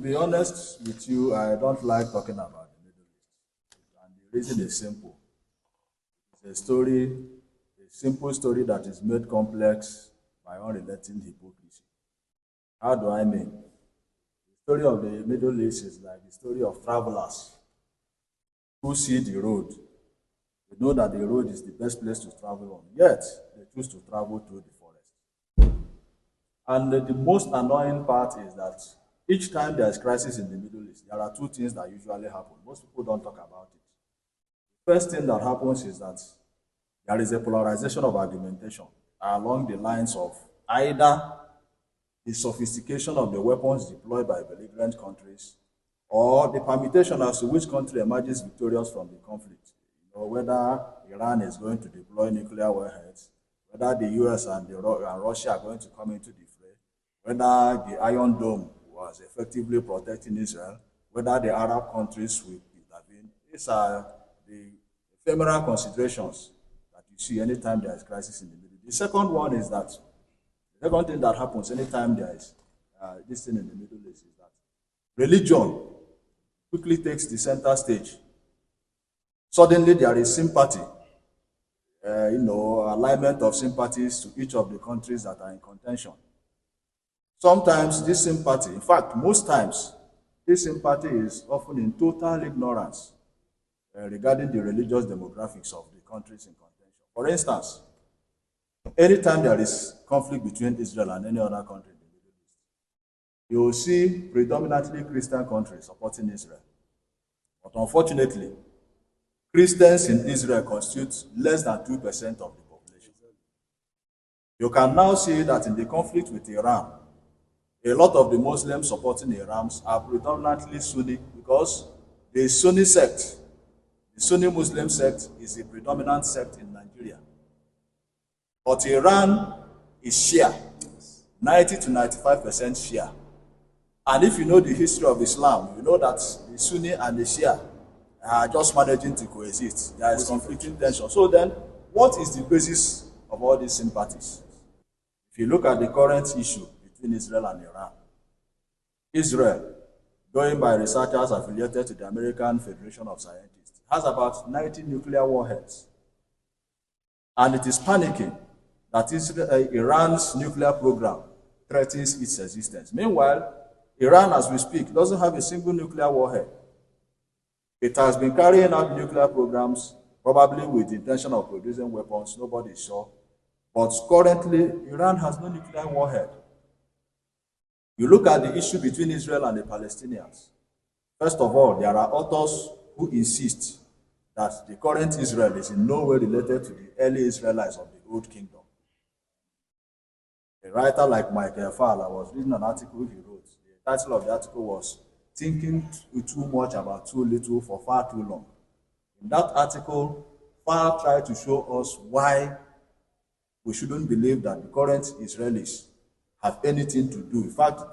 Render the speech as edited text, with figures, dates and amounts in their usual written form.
be honest with you, I don't like talking about the Middle East. And the reason is simple. It's a story, a simple story that is made complex by unrelenting hypocrisy. How do I mean? The story of the Middle East is like the story of travelers who see the road. They know that the road is the best place to travel on, yet they choose to travel through the forest. And the most annoying part is that each time there is crisis in the Middle East, there are two things that usually happen. Most people don't talk about it. First thing that happens is that there is a polarization of argumentation along the lines of either the sophistication of the weapons deployed by belligerent countries or the permutation as to which country emerges victorious from the conflict. Whether Iran is going to deploy nuclear warheads, whether the US and Russia are going to come into the fray, whether the Iron Dome was effectively protecting Israel, whether the Arab countries will intervene. These are the ephemeral considerations that you see anytime there is crisis in the Middle East. The second one is that the second thing that happens anytime there is this thing in the Middle East is that religion quickly takes the center stage. Suddenly there is sympathy, alignment of sympathies to each of the countries that are in contention. Sometimes this sympathy, in fact, most times, this sympathy is often in total ignorance regarding the religious demographics of the countries in contention. For instance, anytime there is conflict between Israel and any other country in the Middle East, you will see predominantly Christian countries supporting Israel. But unfortunately, Christians in Israel constitute less than 2% of the population. You can now see that in the conflict with Iran, a lot of the Muslims supporting Iran are predominantly Sunni because the Sunni sect, the Sunni Muslim sect, is a predominant sect in Nigeria. But Iran is Shia, 90 to 95% Shia. And if you know the history of Islam, you know that the Sunni and the Shia are just managing to coexist. There is conflicting tension. So then, what is the basis of all these sympathies? If you look at the current issue between Israel and Iran, Israel, going by researchers affiliated to the American Federation of Scientists, has about 90 nuclear warheads. And it is panicking that Iran's nuclear program threatens its existence. Meanwhile, Iran, as we speak, doesn't have a single nuclear warhead. It has been carrying out nuclear programs, probably with the intention of producing weapons, nobody is sure. But currently, Iran has no nuclear warhead. You look at the issue between Israel and the Palestinians. First of all, there are authors who insist that the current Israel is in no way related to the early Israelites of the Old Kingdom. A writer like Michael Fowler was reading an article he wrote. The title of the article was Thinking Too Much About Too Little for Far Too Long. In that article, Fowler tried to show us why we shouldn't believe that the current Israelis have anything to do. In fact,